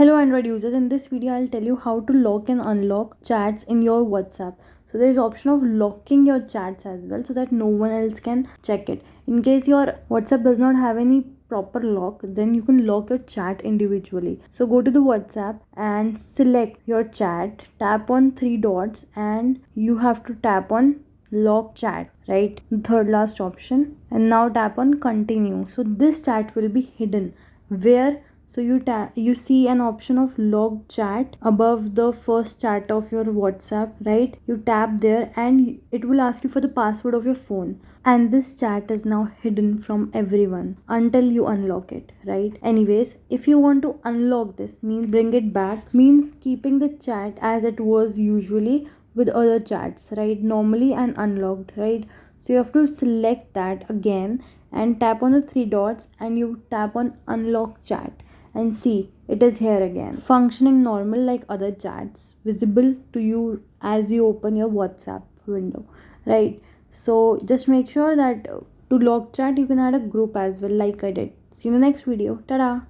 Hello Android users, in this video I'll tell you how to lock and unlock chats in your WhatsApp. So there is option of locking your chats as well so that no one else can check it. In case your WhatsApp does not have any proper lock, then you can lock your chat individually. So go to the WhatsApp and select your chat, tap on three dots and you have to tap on lock chat, right? The third last option, and now tap on continue. So this chat will be hidden where, so you see an option of log chat above the first chat of your WhatsApp, right? You tap there and it will ask you for the password of your phone, and this chat is now hidden from everyone until you unlock it, right? Anyways, if you want to unlock this, means bring it back, means keeping the chat as it was usually with other chats, right? Normally and unlocked, right? So you have to select that again and tap on the three dots and you tap on unlock chat, and see it is here again, functioning normal like other chats, visible to you as you open your WhatsApp window, right? So just make sure that to lock chat you can add a group as well, like I did. See you in the next video. Ta-da!